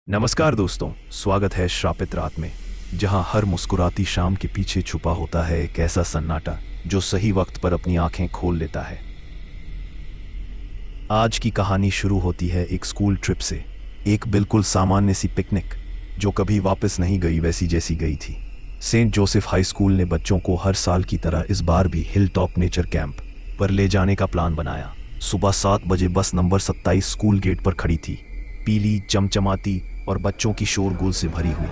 नमस्कार दोस्तों, स्वागत है श्रापित रात में, जहां हर मुस्कुराती शाम के पीछे छुपा होता है एक ऐसा सन्नाटा जो सही वक्त पर अपनी आंखें खोल लेता है। आज की कहानी शुरू होती है एक स्कूल ट्रिप से, एक बिल्कुल सामान्य सी पिकनिक जो कभी वापस नहीं गई वैसी जैसी गई थी। सेंट जोसेफ हाई स्कूल ने बच्चों को हर साल की तरह इस बार भी हिल टॉप नेचर कैंप पर ले जाने का प्लान बनाया। सुबह 7 बजे बस नंबर 27 स्कूल गेट पर खड़ी थी, पीली, चमचमाती और बच्चों की शोरगुल से भरी हुई।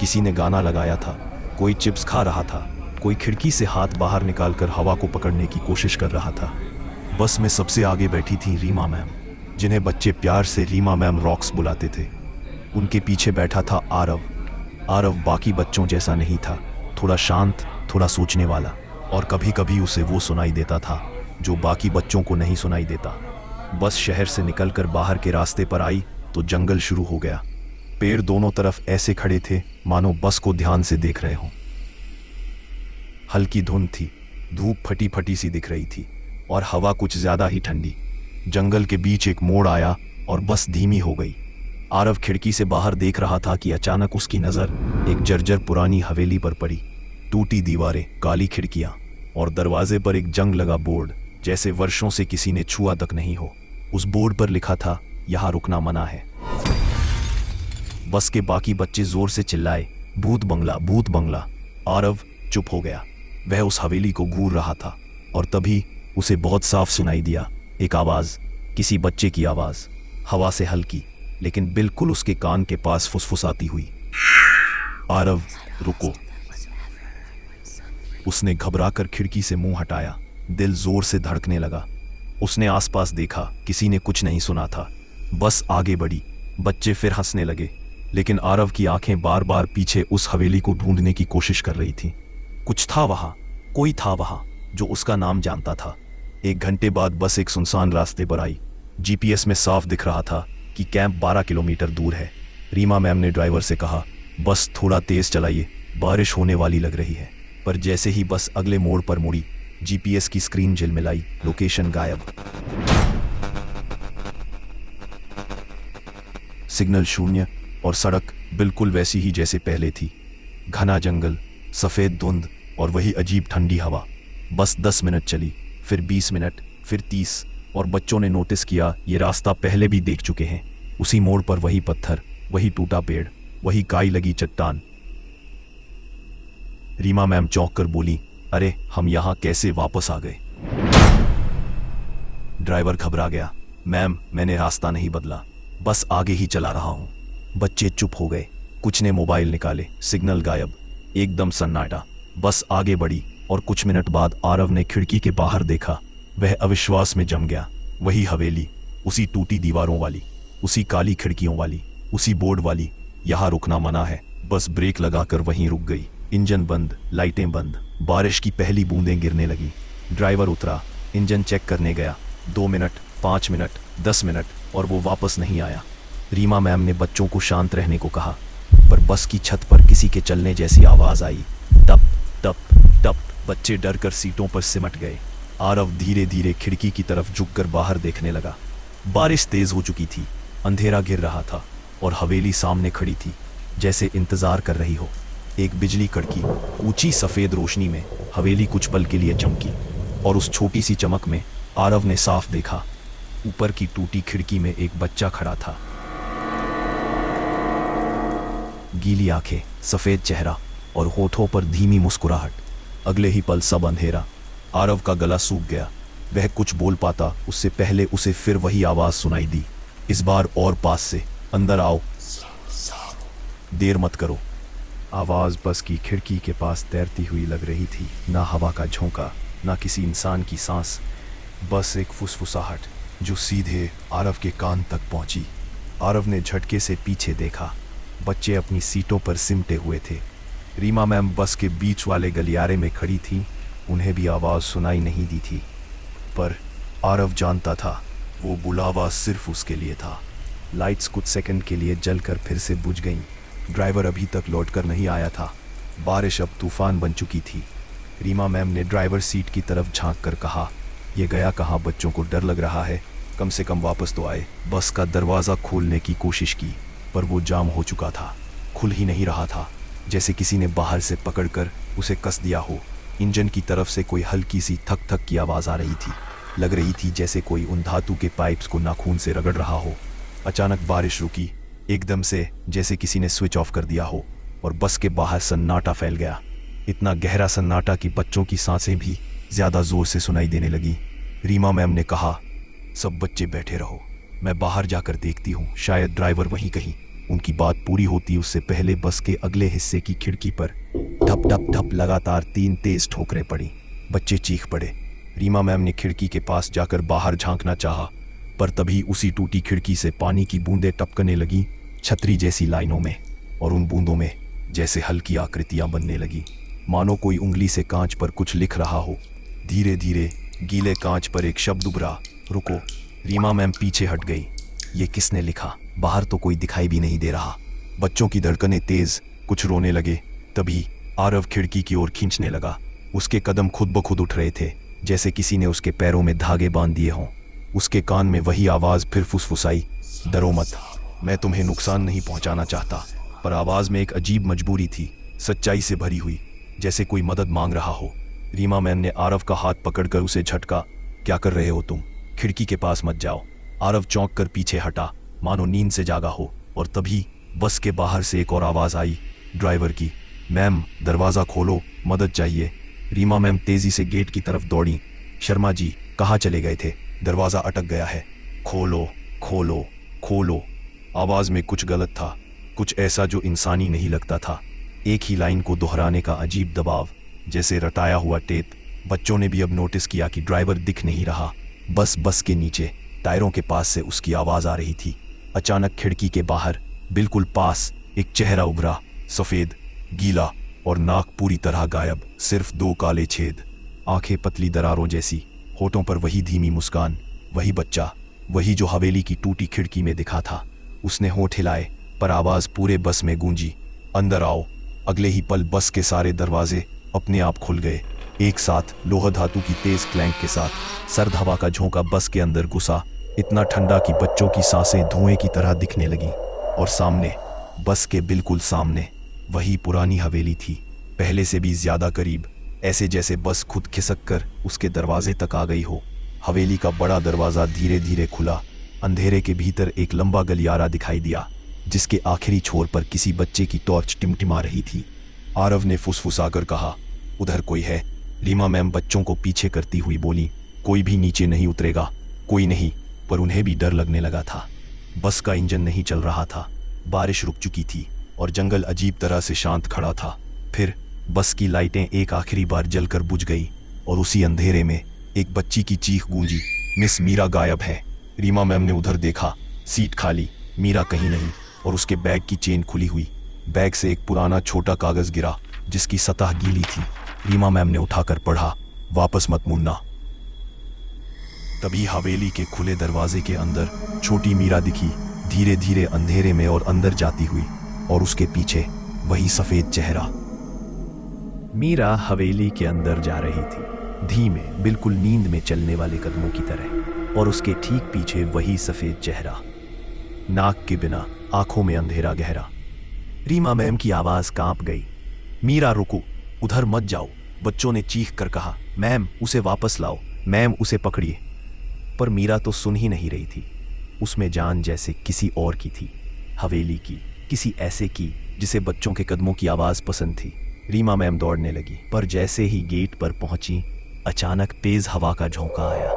किसी ने गाना लगाया था, कोई चिप्स खा रहा था, कोई खिड़की से हाथ बाहर निकालकर हवा को पकड़ने की कोशिश कर रहा था। बस में सबसे आगे बैठी थी रीमा मैम, जिन्हें बच्चे प्यार से रीमा मैम रॉक्स बुलाते थे। उनके पीछे बैठा था आरव। आरव बाकी बच्चों जैसा नहीं था, थोड़ा शांत, थोड़ा सोचने वाला, और कभी कभी उसे वो सुनाई देता था जो बाकी बच्चों को नहीं सुनाई देता। बस शहर से निकलकर बाहर के रास्ते पर आई तो जंगल शुरू हो गया। पेड़ दोनों तरफ ऐसे खड़े थे मानो बस को ध्यान से देख रहे हों। हल्की धुंध थी, धूप फटी फटी सी दिख रही थी और हवा कुछ ज्यादा ही ठंडी। जंगल के बीच एक मोड़ आया और बस धीमी हो गई। आरव खिड़की से बाहर देख रहा था कि अचानक उसकी नजर एक जर्जर पुरानी हवेली पर पड़ी। टूटी दीवारें, काली खिड़कियां और दरवाजे पर एक जंग लगा बोर्ड, जैसे वर्षों से किसी ने छुआ तक नहीं हो। उस बोर्ड पर लिखा था, यहां रुकना मना है। बस के बाकी बच्चे जोर से चिल्लाए, भूत बंगला, भूत बंगला। आरव चुप हो गया। वह उस हवेली को घूर रहा था और तभी उसे बहुत साफ सुनाई दिया एक आवाज, किसी बच्चे की आवाज, हवा से हल्की लेकिन बिल्कुल उसके कान के पास फुसफुसाती हुई। आरव, रुको। उसने घबराकर खिड़की से मुंह हटाया, दिल जोर से धड़कने लगा। उसने आसपास देखा, किसी ने कुछ नहीं सुना था। बस आगे बढ़ी, बच्चे फिर हंसने लगे, लेकिन आरव की आंखें बार बार पीछे उस हवेली को ढूंढने की कोशिश कर रही थी। कुछ था वहां, कोई था वहां जो उसका नाम जानता था। 1 घंटे बाद बस एक सुनसान रास्ते पर आई। जीपीएस में साफ दिख रहा था कि कैंप 12 किलोमीटर दूर है। रीमा मैम ने ड्राइवर से कहा, बस थोड़ा तेज चलाइए, बारिश होने वाली लग रही है। पर जैसे ही बस अगले मोड़ पर मुड़ी, जीपीएस की स्क्रीन झिलमिलाई, लोकेशन गायब। सिग्नल शून्य और सड़क बिल्कुल वैसी ही जैसे पहले थी। घना जंगल, सफेद धुंध और वही अजीब ठंडी हवा। बस 10 मिनट चली, फिर 20 मिनट, फिर 30, और बच्चों ने नोटिस किया ये रास्ता पहले भी देख चुके हैं। उसी मोड़ पर वही पत्थर, वही टूटा पेड़, वही काई लगी चट्टान। रीमा मैम चौंक कर बोली, अरे हम यहां कैसे वापस आ गए? ड्राइवर घबरा गया, मैम मैंने रास्ता नहीं बदला, बस आगे ही चला रहा हूं। बच्चे चुप हो गए, कुछ ने मोबाइल निकाले, सिग्नल गायब, एकदम सन्नाटा। बस आगे बढ़ी और कुछ मिनट बाद आरव ने खिड़की के बाहर देखा। वह अविश्वास में जम गया। वही हवेली, उसी टूटी दीवारों वाली, उसी काली खिड़कियों वाली, उसी बोर्ड वाली, यहां रुकना मना है। बस ब्रेक लगाकर वहीं रुक गई। इंजन बंद, लाइटें बंद, बारिश की पहली बूंदें गिरने लगी। ड्राइवर उतरा, इंजन चेक करने गया। 2 मिनट, 5 मिनट, 10 मिनट, और वो वापस नहीं आया। रीमा मैम ने बच्चों को शांत रहने को कहा, पर बस की छत पर किसी के चलने जैसी आवाज आई, टप टप टप। बच्चे डर कर सीटों पर सिमट गए। आरव धीरे धीरे खिड़की की तरफ झुककर बाहर देखने लगा। बारिश तेज हो चुकी थी, अंधेरा गिर रहा था और हवेली सामने खड़ी थी, जैसे इंतजार कर रही हो। एक बिजली कड़की, ऊंची सफेद रोशनी में हवेली कुछ पल के लिए चमकी, और उस छोटी सी चमक में आरव ने साफ देखा, ऊपर की टूटी खिड़की में एक बच्चा खड़ा था। गीली आंखें, सफेद चेहरा और होठों पर धीमी मुस्कुराहट। अगले ही पल सब अंधेरा। आरव का गला सूख गया। वह कुछ बोल पाता उससे पहले उसे फिर वही आवाज सुनाई दी, इस बार और पास से, अंदर आओ, देर मत करो। आवाज बस की खिड़की के पास तैरती हुई लग रही थी। ना हवा का झोंका, ना किसी इंसान की सांस, बस एक फुसफुसाहट जो सीधे आरव के कान तक पहुंची। आरव ने झटके से पीछे देखा। बच्चे अपनी सीटों पर सिमटे हुए थे। रीमा मैम बस के बीच वाले गलियारे में खड़ी थी। उन्हें भी आवाज सुनाई नहीं दी थी, पर आरव जानता था वो बुलावा सिर्फ उसके लिए था। लाइट्स कुछ सेकंड के लिए जलकर फिर से बुझ गईं। ड्राइवर अभी तक लौटकर नहीं आया था। बारिश अब तूफान बन चुकी थी। रीमा मैम ने ड्राइवर सीट की तरफ झांक कर कहा, ये गया कहाँ? बच्चों को डर लग रहा है, कम से कम वापस तो आए। बस का दरवाज़ा खोलने की कोशिश की, पर वो जाम हो चुका था, खुल ही नहीं रहा था, जैसे किसी ने बाहर से पकड़कर उसे कस दिया हो। इंजन की तरफ से कोई हल्की सी थक थक की आवाज़ आ रही थी। लग रही थी जैसे कोई उन धातु के पाइप्स को नाखून से रगड़ रहा हो। अचानक बारिश रुकी, एकदम से, जैसे किसी ने स्विच ऑफ कर दिया हो, और बस के बाहर सन्नाटा फैल गया। इतना गहरा सन्नाटा कि बच्चों की सांसें भी ज़्यादा जोर से सुनाई देने लगी। रीमा मैम ने कहा, सब बच्चे बैठे रहो, मैं बाहर जाकर देखती हूँ, शायद ड्राइवर वहीं कहीं। उनकी बात पूरी होती उससे पहले बस के अगले हिस्से की खिड़की पर ढप ढप ढप लगातार 3 तेज ठोकरें पड़ी। बच्चे चीख पड़े। रीमा मैम ने खिड़की के पास जाकर बाहर झांकना चाहा, पर तभी उसी टूटी खिड़की से पानी की बूंदें टपकने लगी, छतरी जैसी लाइनों में, और उन बूंदों में जैसे हल्की आकृतियां बनने लगी, मानो कोई उंगली से कांच पर कुछ लिख रहा हो। धीरे धीरे गीले कांच पर एक शब्द उभरा, रुको। रीमा मैम पीछे हट गई। ये किसने लिखा? बाहर तो कोई दिखाई भी नहीं दे रहा। बच्चों की धड़कनें तेज, कुछ रोने लगे। तभी आरव खिड़की की ओर खींचने लगा। उसके कदम खुद ब खुद उठ रहे थे, जैसे किसी ने उसके पैरों में धागे बांध दिए हों। उसके कान में वही आवाज़ फिर फुसफुसाई, डरो मत, मैं तुम्हें नुकसान नहीं पहुंचाना चाहता। पर आवाज़ में एक अजीब मजबूरी थी, सच्चाई से भरी हुई, जैसे कोई मदद मांग रहा हो। रीमा मैम ने आरव का हाथ पकड़कर उसे झटका। क्या कर रहे हो तुम? खिड़की के पास मत जाओ। आरव चौंक कर पीछे हटा, मानो नींद से जागा हो। और तभी बस के बाहर से एक और आवाज़ आई, ड्राइवर की। मैम, दरवाज़ा खोलो, मदद चाहिए। रीमा मैम तेज़ी से गेट की तरफ दौड़ी। शर्मा जी, कहाँ चले गए थे? दरवाज़ा अटक गया है। खोलो खोलो खोलो। आवाज़ में कुछ गलत था, कुछ ऐसा जो इंसानी नहीं लगता था। एक ही लाइन को दोहराने का अजीब दबाव, जैसे रटाया हुआ टेप। बच्चों ने भी अब नोटिस किया कि ड्राइवर दिख नहीं रहा। बस के नीचे टायरों के पास से उसकी आवाज़ आ रही थी। अचानक खिड़की के बाहर बिल्कुल पास एक चेहरा उभरा, सफ़ेद, गीला, और नाक पूरी तरह गायब, सिर्फ 2 काले छेद, आंखें पतली दरारों जैसी, होठों पर वही धीमी मुस्कान। वही बच्चा, वही जो हवेली की टूटी खिड़की में दिखा था। उसने होठ हिलाए, पर आवाज़ पूरे बस में गूंजी, अंदर आओ। अगले ही पल बस के सारे दरवाजे अपने आप खुल गए। एक साथ लोहा धातु की तेज क्लैंक के साथ सर्द हवा का झोंका बस के अंदर घुसा, इतना ठंडा कि बच्चों की सांसें धुएं की तरह दिखने लगीं। और सामने, बस के बिल्कुल सामने, वही पुरानी हवेली थी, पहले से भी ज्यादा करीब, ऐसे जैसे बस खुद खिसक कर उसके दरवाजे तक आ गई हो। हवेली का बड़ा दरवाज़ा धीरे धीरे खुला। अंधेरे के भीतर एक लंबा गलियारा दिखाई दिया, जिसके आखिरी छोर पर किसी बच्चे की टॉर्च टिमटिमा रही थी। आरव ने फुसफुसाकर कहा, उधर कोई है। रीमा मैम बच्चों को पीछे करती हुई बोली, कोई भी नीचे नहीं उतरेगा। कोई नहीं। पर उन्हें भी डर लगने लगा था। बस का इंजन नहीं चल रहा था, बारिश रुक चुकी थी, और जंगल अजीब तरह से शांत खड़ा था। फिर बस की लाइटें एक आखिरी बार जलकर बुझ गई, और उसी अंधेरे में एक बच्ची की चीख गूंजी, मिस मीरा गायब है। रीमा मैम ने उधर देखा, सीट खाली, मीरा कहीं नहीं, और उसके बैग की चेन खुली हुई। बैग से एक पुराना छोटा कागज गिरा, जिसकी सतह गीली थी। रीमा मैम ने उठाकर पढ़ा, वापस मत मुड़ना। तभी हवेली के खुले दरवाजे के अंदर छोटी मीरा दिखी, धीरे धीरे अंधेरे में और अंदर जाती हुई, और उसके पीछे वही सफेद चेहरा। मीरा हवेली के अंदर जा रही थी, धीमे, बिल्कुल नींद में चलने वाले कदमों की तरह, और उसके ठीक पीछे वही सफेद चेहरा, नाक के बिना, आंखों में अंधेरा गहरा। रीमा मैम की आवाज कांप गई, मीरा रुको, उधर मत जाओ। बच्चों ने चीख कर कहा, मैम उसे वापस लाओ, मैम उसे पकड़िए। पर मीरा तो सुन ही नहीं रही थी। उसमें जान जैसे किसी और की थी, हवेली की, किसी ऐसे की जिसे बच्चों के कदमों की आवाज पसंद थी। रीमा मैम दौड़ने लगी, पर जैसे ही गेट पर पहुंची, अचानक तेज हवा का झोंका आया,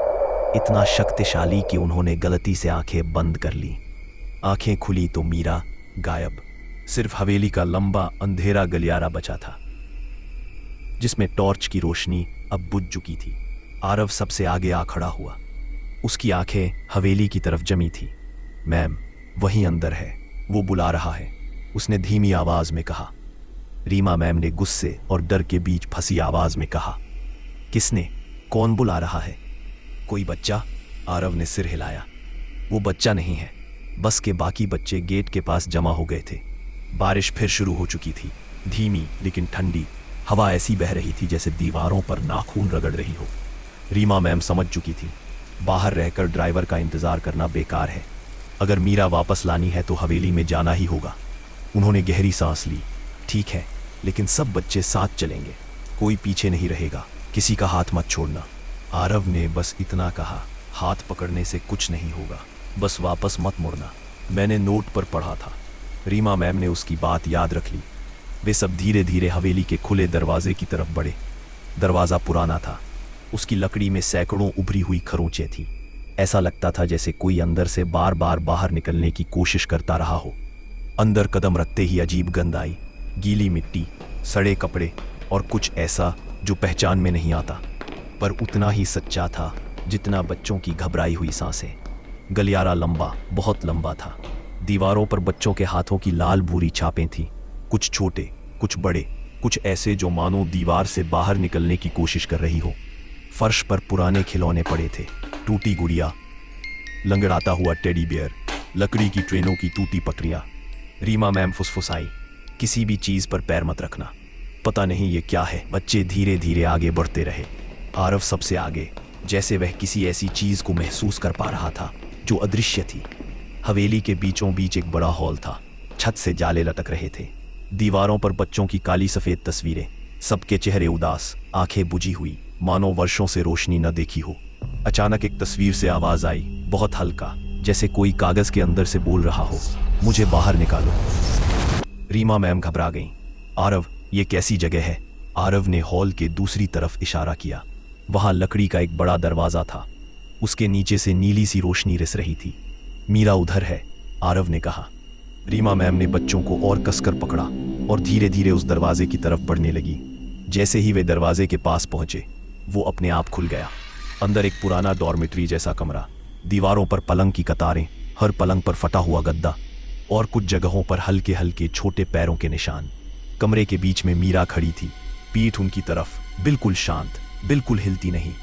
इतना शक्तिशाली कि उन्होंने गलती से आंखें बंद कर ली। आंखें खुली तो मीरा गायब। सिर्फ हवेली का लंबा अंधेरा गलियारा बचा था, जिसमें टॉर्च की रोशनी अब बुझ चुकी थी। आरव सबसे आगे आ खड़ा हुआ। उसकी आंखें हवेली की तरफ जमी थी। मैम, वहीं अंदर है, वो बुला रहा है, उसने धीमी आवाज में कहा। रीमा मैम ने गुस्से और डर के बीच फंसी आवाज में कहा, किसने? कौन बुला रहा है? कोई बच्चा? आरव ने सिर हिलाया। वो बच्चा नहीं है। बस के बाकी बच्चे गेट के पास जमा हो गए थे। बारिश फिर शुरू हो चुकी थी, धीमी लेकिन ठंडी। हवा ऐसी बह रही थी जैसे दीवारों पर नाखून रगड़ रही हो। रीमा मैम समझ चुकी थी, बाहर रहकर ड्राइवर का इंतजार करना बेकार है। अगर मीरा वापस लानी है तो हवेली में जाना ही होगा। उन्होंने गहरी सांस ली। ठीक है, लेकिन सब बच्चे साथ चलेंगे, कोई पीछे नहीं रहेगा, किसी का हाथ मत छोड़ना। आरव ने बस इतना कहा, हाथ पकड़ने से कुछ नहीं होगा, बस वापस मत मुड़ना। मैंने नोट पर पढ़ा था। रीमा मैम ने उसकी बात याद रख ली। वे सब धीरे धीरे हवेली के खुले दरवाजे की तरफ बढ़े। दरवाज़ा पुराना था, उसकी लकड़ी में सैकड़ों उभरी हुई खरोंचें थीं। ऐसा लगता था जैसे कोई अंदर से बार बार बाहर निकलने की कोशिश करता रहा हो। अंदर कदम रखते ही अजीब गंध आई, गीली मिट्टी, सड़े कपड़े और कुछ ऐसा जो पहचान में नहीं आता, पर उतना ही सच्चा था जितना बच्चों की घबराई हुई सांसें। गलियारा लंबा, बहुत लंबा था। दीवारों पर बच्चों के हाथों की लाल भूरी छापें थीं, कुछ छोटे, कुछ बड़े, कुछ ऐसे जो मानो दीवार से बाहर निकलने की कोशिश कर रही हो। फर्श पर पुराने खिलौने पड़े थे, टूटी गुड़िया, लंगड़ाता हुआ टेडी बियर, लकड़ी की ट्रेनों की टूटी पटरियां। रीमा मैम फुसफुसाई, किसी भी चीज पर पैर मत रखना, पता नहीं ये क्या है। बच्चे धीरे धीरे आगे बढ़ते रहे, आरव सबसे आगे, जैसे वह किसी ऐसी चीज को महसूस कर पा रहा था जो अदृश्य थी। हवेली के बीचों बीच एक बड़ा हॉल था, छत से जाले लटक रहे थे। दीवारों पर बच्चों की काली सफेद तस्वीरें, सबके चेहरे उदास, आंखें बुझी हुई, मानो वर्षों से रोशनी न देखी हो। अचानक एक तस्वीर से आवाज आई, बहुत हल्का, जैसे कोई कागज के अंदर से बोल रहा हो, मुझे बाहर निकालो। रीमा मैम घबरा गईं। आरव, ये कैसी जगह है? आरव ने हॉल के दूसरी तरफ इशारा किया। वहां लकड़ी का एक बड़ा दरवाजा था, उसके नीचे से नीली सी रोशनी रिस रही थी। मीरा उधर है, आरव ने कहा। रीमा मैम ने बच्चों को और कसकर पकड़ा और धीरे धीरे उस दरवाजे की तरफ बढ़ने लगी। जैसे ही वे दरवाजे के पास पहुंचे, वो अपने आप खुल गया। अंदर एक पुराना डॉर्मेट्री जैसा कमरा, दीवारों पर पलंग की कतारें, हर पलंग पर फटा हुआ गद्दा और कुछ जगहों पर हल्के हल्के छोटे पैरों के निशान। कमरे के बीच में मीरा खड़ी थी, पीठ उनकी तरफ, बिल्कुल शांत, बिल्कुल हिलती नहीं।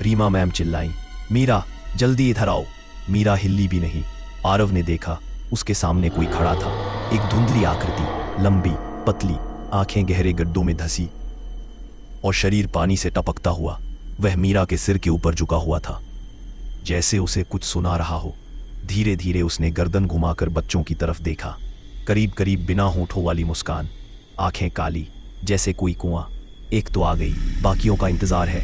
रीमा मैम चिल्लाईं, मीरा जल्दी इधर आओ। मीरा हिल्ली भी नहीं। आरव ने देखा, उसके सामने कोई खड़ा था, एक धुंधली आकृति, लंबी, पतली, आंखें गहरे गड्ढों में धसी और शरीर पानी से टपकता हुआ। वह मीरा के सिर के ऊपर झुका हुआ था, जैसे उसे कुछ सुना रहा हो। धीरे धीरे उसने गर्दन घुमाकर बच्चों की तरफ देखा, करीब करीब बिना होठों वाली मुस्कान, आंखें काली जैसे कोई कुआं। एक तो आ गई, बाकियों का इंतजार है।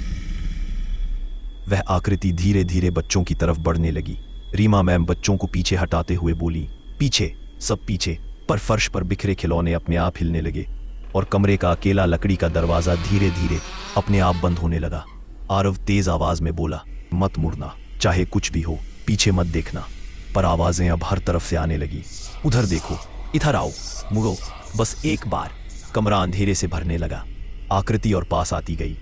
वह आकृति धीरे धीरे बच्चों की तरफ बढ़ने लगी। रीमा मैम बच्चों को पीछे हटाते हुए बोली, पीछे, सब पीछे। पर फर्श पर बिखरे खिलौने अपने आप हिलने लगे और कमरे का अकेला लकड़ी का दरवाजा धीरे धीरे अपने आप बंद होने लगा। आरव तेज आवाज में बोला, मत मुड़ना, चाहे कुछ भी हो, पीछे मत देखना। पर आवाजें अब हर तरफ से आने लगी। उधर देखो, इधर आओ, मुड़ो, बस एक बार। कमरा अंधेरे से भरने लगा। आकृति और पास आती गई।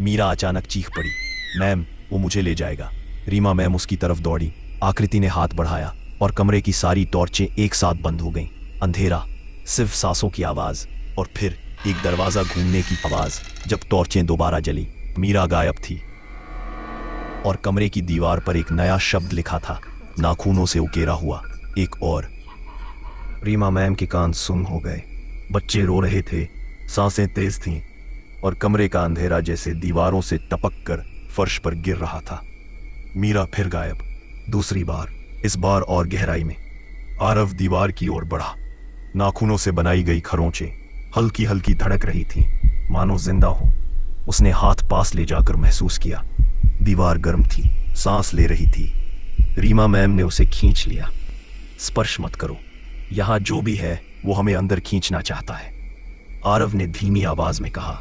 मीरा अचानक चीख पड़ी, मैम वो मुझे ले जाएगा। रीमा मैम उसकी तरफ दौड़ी। आकृति ने हाथ बढ़ाया और कमरे की सारी टॉर्चें एक साथ बंद हो गईं। अंधेरा, सिर्फ सांसों की आवाज और फिर एक दरवाजा घूमने की आवाज। जब टॉर्चें दोबारा जली, मीरा गायब थी और कमरे की दीवार पर एक नया शब्द लिखा था, नाखूनों से उकेरा हुआ, एक और। रीमा मैम के कान सुन हो गए। बच्चे रो रहे थे, सांसें तेज थीं और कमरे का अंधेरा जैसे दीवारों से टपक कर फर्श पर गिर रहा था। मीरा फिर गायब, दूसरी बार, इस बार और गहराई में। आरव दीवार की ओर बढ़ा। नाखूनों से बनाई गई खरोंचें हल्की हल्की धड़क रही थीं, मानो जिंदा हो। उसने हाथ पास ले जाकर महसूस किया, दीवार गर्म थी, सांस ले रही थी। रीमा मैम ने उसे खींच लिया। स्पर्श मत करो, यहां जो भी है वो हमें अंदर खींचना चाहता है, आरव ने धीमी आवाज में कहा।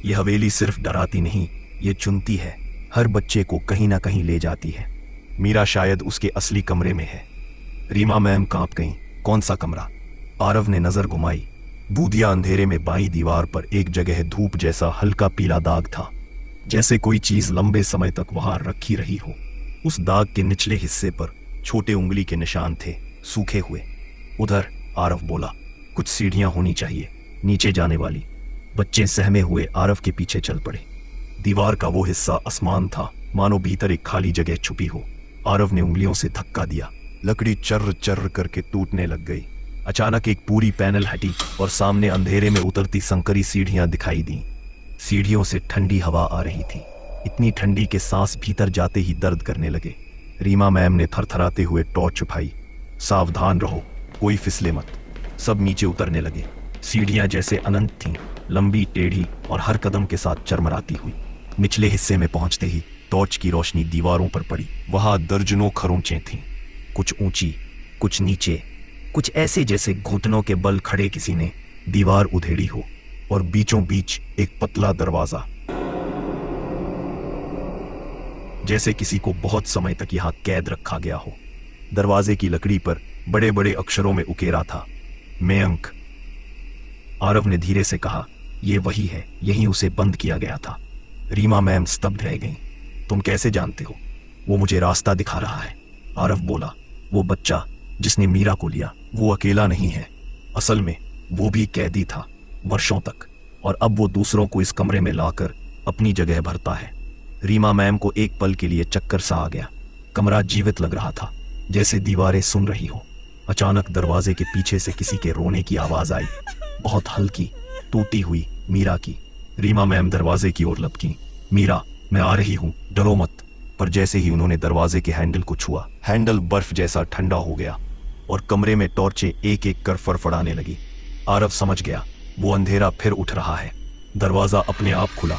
यह हवेली सिर्फ डराती नहीं, ये चुनती है, हर बच्चे को कहीं ना कहीं ले जाती है। मीरा शायद उसके असली कमरे में है। रीमा मैम कांप गईं। कौन सा कमरा? आरव ने नजर घुमाई। बूदिया अंधेरे में बाईं दीवार पर एक जगह धूप जैसा हल्का पीला दाग था, जैसे कोई चीज लंबे समय तक वहां रखी रही हो। उस दाग के निचले हिस्से पर छोटे उंगली के निशान थे, सूखे हुए। उधर, आरव बोला, कुछ सीढ़ियां होनी चाहिए, नीचे जाने वाली। बच्चे सहमे हुए आरव के पीछे चल पड़े। दीवार का वो हिस्सा आसमान था, मानो भीतर एक खाली जगह छुपी हो। आरव ने उंगलियों से धक्का दिया, लकड़ी चर्र चर्र करके टूटने लग गई। अचानक एक पूरी पैनल हटी और सामने अंधेरे में उतरती संकरी सीढ़ियां दिखाई दी। सीढ़ियों से ठंडी हवा आ रही थी, इतनी ठंडी के सांस भीतर जाते ही दर्द करने लगे। रीमा मैम ने थरथराते हुए टॉर्च उठाई। सावधान रहो, कोई फिसले मत। सब नीचे उतरने लगे। सीढ़ियां जैसे अनंत थीं, लंबी टेढ़ी और हर कदम के साथ चरमराती हुई। निचले हिस्से में पहुंचते ही टॉर्च की रोशनी दीवारों पर पड़ी। वहां दर्जनों खरोंचें थीं, कुछ ऊंची, कुछ नीचे, कुछ ऐसे जैसे घुटनों के बल खड़े किसी ने दीवार उधेड़ी हो, और बीचों बीच एक पतला दरवाजा, जैसे किसी को बहुत समय तक यहां कैद रखा गया हो। दरवाजे की लकड़ी पर बड़े बड़े अक्षरों में उकेरा था, मयंक। आरव ने धीरे से कहा, यह वही है, यहीं उसे बंद किया गया था। रीमा मैम स्तब्ध रह गईं। तुम कैसे जानते हो? वो मुझे रास्ता दिखा रहा है, आरव बोला। वो बच्चा जिसने मीरा को लिया, वो अकेला नहीं है। असल में वो भी कैदी था वर्षों तक, और अब वो दूसरों को इस कमरे में लाकर अपनी जगह भरता है। रीमा मैम को एक पल के लिए चक्कर सा आ गया। कमरा जीवित लग रहा था, जैसे दीवारें सुन रही हो। अचानक दरवाजे के पीछे से किसी के रोने की आवाज आई, बहुत हल्की, टूटी हुई, मीरा की। रीमा मैम दरवाजे की ओर लपकी। मीरा, मैं आ रही हूं, डरो मत। पर जैसे ही उन्होंने दरवाजे के हैंडल को छुआ, हैंडल बर्फ जैसा ठंडा हो गया और कमरे में टॉर्चें एक एक कर फड़फड़ाने लगी। आरव समझ गया, वो अंधेरा फिर उठ रहा है। दरवाजा अपने आप खुला।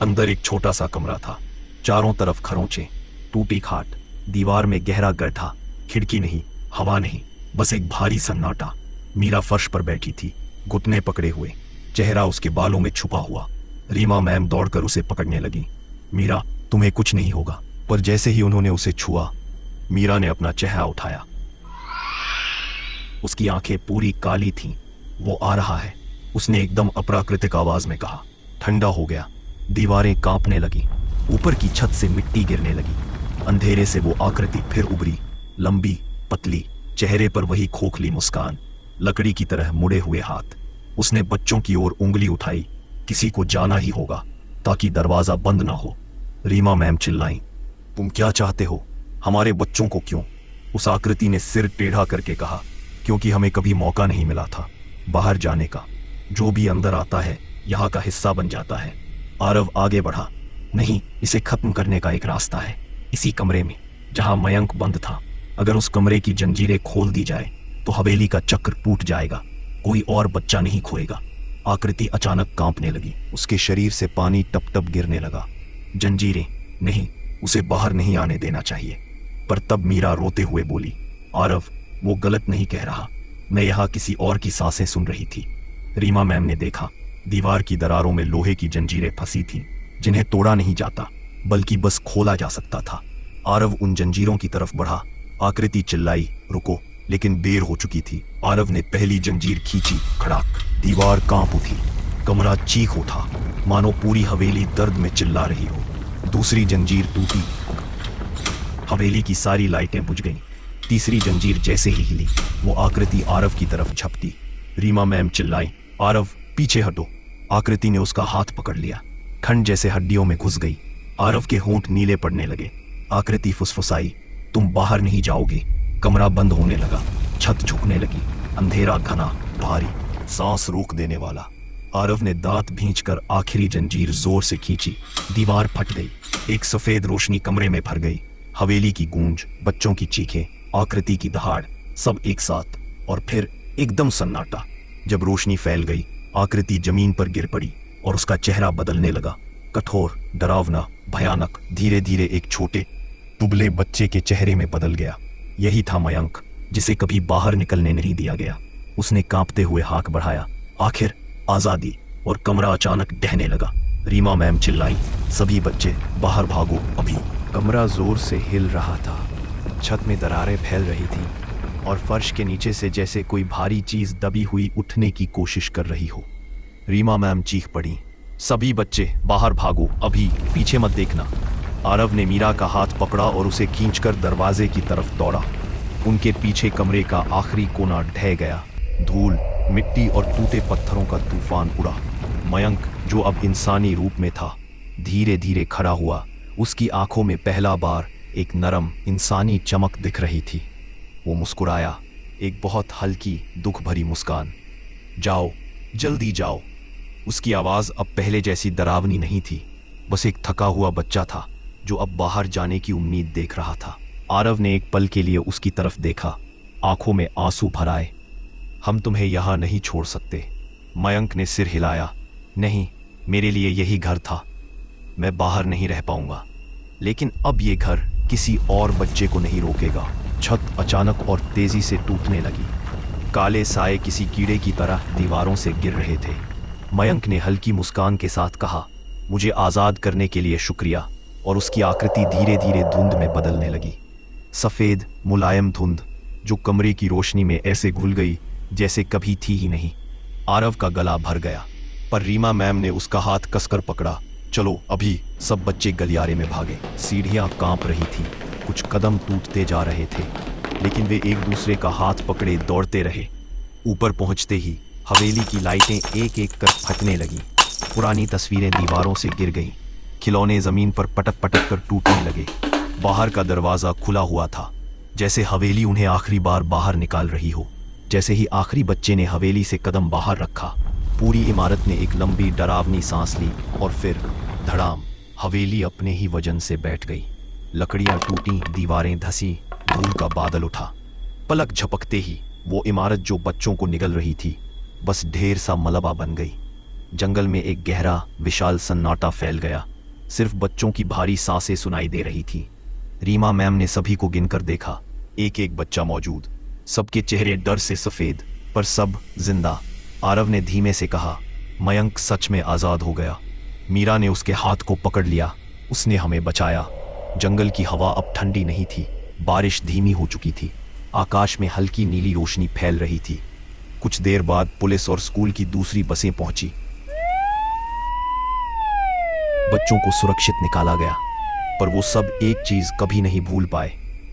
अंदर एक छोटा सा कमरा था, चारों तरफ खरोंचे, टूटी खाट, दीवार में गहरा गड्ढा, खिड़की नहीं, हवा नहीं, बस एक भारी सन्नाटा। मीरा फर्श पर बैठी थी, घुटने पकड़े हुए, चेहरा उसके बालों में छुपा हुआ। रीमा मैम दौड़कर उसे पकड़ने लगी। मीरा, तुम्हें कुछ नहीं होगा। पर जैसे ही उन्होंने उसे छुआ, मीरा ने अपना चेहरा उठाया। उसकी आंखें पूरी काली थीं। वो आ रहा है, उसने एकदम अप्राकृतिक आवाज में कहा। ठंडा हो गया, दीवारें कांपने लगी, ऊपर की छत से मिट्टी गिरने लगी। अंधेरे से वो आकृति फिर उभरी, लंबी, पतली, चेहरे पर वही खोखली मुस्कान, लकड़ी की तरह मुड़े हुए हाथ। उसने बच्चों की ओर उंगली उठाई। किसी को जाना ही होगा ताकि दरवाजा बंद ना हो। रीमा मैम चिल्लाई, तुम क्या चाहते हो? हमारे बच्चों को क्यों? उस आकृति ने सिर टेढ़ा करके कहा, क्योंकि हमें कभी मौका नहीं मिला था बाहर जाने का। जो भी अंदर आता है यहाँ का हिस्सा बन जाता है। आरव आगे बढ़ा, नहीं, इसे खत्म करने का एक रास्ता है, इसी कमरे में जहां मयंक बंद था। अगर उस कमरे की जंजीरें खोल दी जाए तो हवेली का चक्र टूट जाएगा, कोई और बच्चा नहीं खोएगा। आकृति अचानक कांपने लगी, उसके शरीर से पानी टप टप गिरने लगा। जंजीरें नहीं, उसे बाहर नहीं आने देना चाहिए। पर तब मीरा रोते हुए बोली, आरव, वो गलत नहीं कह रहा, मैं यहाँ किसी और की सांसें सुन रही थी। रीमा मैम ने देखा, दीवार की दरारों में लोहे की जंजीरें फंसी थीं, जिन्हें तोड़ा नहीं जाता बल्कि बस खोला जा सकता था। आरव उन जंजीरों की तरफ बढ़ा। आकृति चिल्लाई, रुको, लेकिन देर हो चुकी थी। आरव ने पहली जंजीर खींची, खड़ाक, दीवार कांप उठी। कमरा चीख उठा, मानो पूरी हवेली दर्द में चिल्ला रही हो। दूसरी जंजीर टूटी, हवेली की सारी लाइटें बुझ गईं। तीसरी जंजीर जैसे ही हिली, वो आकृति आरव की तरफ झपटी। रीमा मैम चिल्लाई, आरव, पीछे हटो। आकृति ने उसका हाथ पकड़ लिया, ठंड जैसे हड्डियों में घुस गई। आरव के होंठ नीले पड़ने लगे। आकृति फुसफुसाई, तुम बाहर नहीं जाओगे। कमरा बंद होने लगा, छत झुकने लगी, अंधेरा घना, भारी, सांस रोक देने वाला। आरव ने दांत भींचकर आखिरी जंजीर जोर से खींची। दीवार फट गई, एक सफेद रोशनी कमरे में भर गई। हवेली की गूंज, बच्चों की चीखें, आकृति की दहाड़, सब एक साथ, और फिर एकदम सन्नाटा। जब रोशनी फैल गई, आकृति जमीन पर गिर पड़ी और उसका चेहरा बदलने लगा, कठोर, डरावना, भयानक। धीरे धीरे एक छोटे दुबले बच्चे के चेहरे में बदल गया। यही था मयंक, जिसे कभी बाहर निकलने नहीं दिया गया। उसने कांपते हुए हाथ बढ़ाया, आखिर आजादी, और कमरा अचानक ढहने लगा। रीमा मैम चिल्लाई, सभी बच्चे बाहर भागो अभी। कमरा जोर से हिल रहा था, छत में दरारें फैल रही थीं और फर्श के नीचे से जैसे कोई भारी चीज दबी हुई उठने की कोशिश कर रही हो। रीमा मैम चीख पड़ी, सभी बच्चे बाहर भागो अभी, पीछे मत देखना। आरव ने मीरा का हाथ पकड़ा और उसे खींचकर दरवाजे की तरफ दौड़ा। उनके पीछे कमरे का आखिरी कोना ढह गया। धूल, मिट्टी और टूटे पत्थरों का तूफान उड़ा। मयंक, जो अब इंसानी रूप में था, धीरे धीरे खड़ा हुआ। उसकी आंखों में पहला बार एक नरम इंसानी चमक दिख रही थी। वो मुस्कुराया, एक बहुत हल्की, दुख भरी मुस्कान। जाओ, जल्दी जाओ। उसकी आवाज अब पहले जैसी डरावनी नहीं थी, बस एक थका हुआ बच्चा था जो अब बाहर जाने की उम्मीद देख रहा था। आरव ने एक पल के लिए उसकी तरफ देखा, आंखों में आंसू भर आए। हम तुम्हें यहाँ नहीं छोड़ सकते। मयंक ने सिर हिलाया। नहीं, मेरे लिए यही घर था। मैं बाहर नहीं रह पाऊंगा, लेकिन अब ये घर किसी और बच्चे को नहीं रोकेगा। छत अचानक और तेजी से टूटने लगी। काले साए किसी कीड़े की तरह दीवारों से गिर रहे थे। मयंक ने हल्की मुस्कान के साथ कहा, मुझे आज़ाद करने के लिए शुक्रिया। और उसकी आकृति धीरे धीरे धुंध में बदलने लगी। सफ़ेद मुलायम धुंध जो कमरे की रोशनी में ऐसे घुल गई जैसे कभी थी ही नहीं। आरव का गला भर गया, पर रीमा मैम ने उसका हाथ कसकर पकड़ा। चलो अभी। सब बच्चे गलियारे में भागे। सीढ़ियां कांप रही थीं, कुछ कदम टूटते जा रहे थे, लेकिन वे एक दूसरे का हाथ पकड़े दौड़ते रहे। ऊपर पहुंचते ही हवेली की लाइटें एक एक कर फटने लगीं। पुरानी तस्वीरें दीवारों से गिर गईं। खिलौने जमीन पर पटक पटक कर टूटने लगे। बाहर का दरवाजा खुला हुआ था, जैसे हवेली उन्हें आखिरी बार बाहर निकाल रही हो। जैसे ही आखिरी बच्चे ने हवेली से कदम बाहर रखा, पूरी इमारत ने एक लंबी डरावनी सांस ली और फिर धड़ाम, हवेली अपने ही वजन से बैठ गई। लकड़ियां टूटी, दीवारें धसी, धूल का बादल उठा। पलक झपकते ही वो इमारत जो बच्चों को निगल रही थी, बस ढेर सा मलबा बन गई। जंगल में एक गहरा विशाल सन्नाटा फैल गया। सिर्फ बच्चों की भारी सांसें सुनाई दे रही थी। रीमा मैम ने सभी को गिनकर देखा, एक एक बच्चा मौजूद। सबके चेहरे डर से सफेद, पर सब जिंदा। आरव ने धीमे से कहा, मयंक सच में आजाद हो गया। मीरा ने उसके हाथ को पकड़ लिया। उसने हमें बचाया। जंगल की हवा अब ठंडी नहीं थी। बारिश धीमी हो चुकी थी। आकाश में हल्की नीली रोशनी फैल रही थी। कुछ देर बाद पुलिस और स्कूल की दूसरी बसें पहुंची। बच्चों को सुरक्षित निकाला गया, पर वो सब एक चीज कभी नहीं भूल पाए।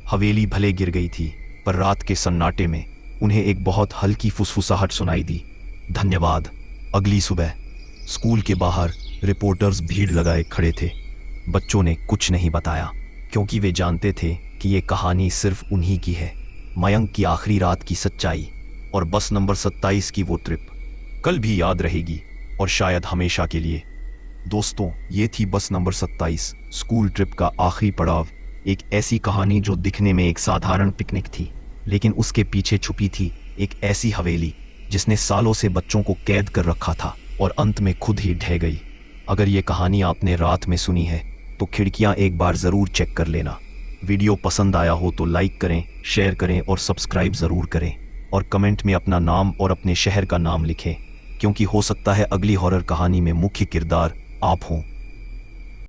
हवेली भले गिर गई थी, पर रात के सन्नाटे में उन्हें एक बहुत हल्की फुसफुसाहट सुनाई दी, धन्यवाद। अगली सुबह स्कूल के बाहर रिपोर्टर्स भीड़ लगाए खड़े थे। बच्चों ने कुछ नहीं बताया, क्योंकि वे जानते थे कि ये कहानी सिर्फ उन्हीं की है। मयंक की आखिरी रात की सच्चाई और बस नंबर 27 की वो ट्रिप कल भी याद रहेगी, और शायद हमेशा के लिए। दोस्तों, ये थी बस नंबर 27, स्कूल ट्रिप का आखिरी पड़ाव। एक ऐसी कहानी जो दिखने में एक साधारण पिकनिक थी, लेकिन उसके पीछे छुपी थी एक ऐसी हवेली जिसने सालों से बच्चों को कैद कर रखा था और अंत में खुद ही ढह गई। अगर ये कहानी आपने रात में सुनी है, तो खिड़कियां एक बार ज़रूर चेक कर लेना। वीडियो पसंद आया हो तो लाइक करें, शेयर करें और सब्सक्राइब ज़रूर करें। और कमेंट में अपना नाम और अपने शहर का नाम लिखें, क्योंकि हो सकता है अगली हॉरर कहानी में मुख्य किरदार आप हों।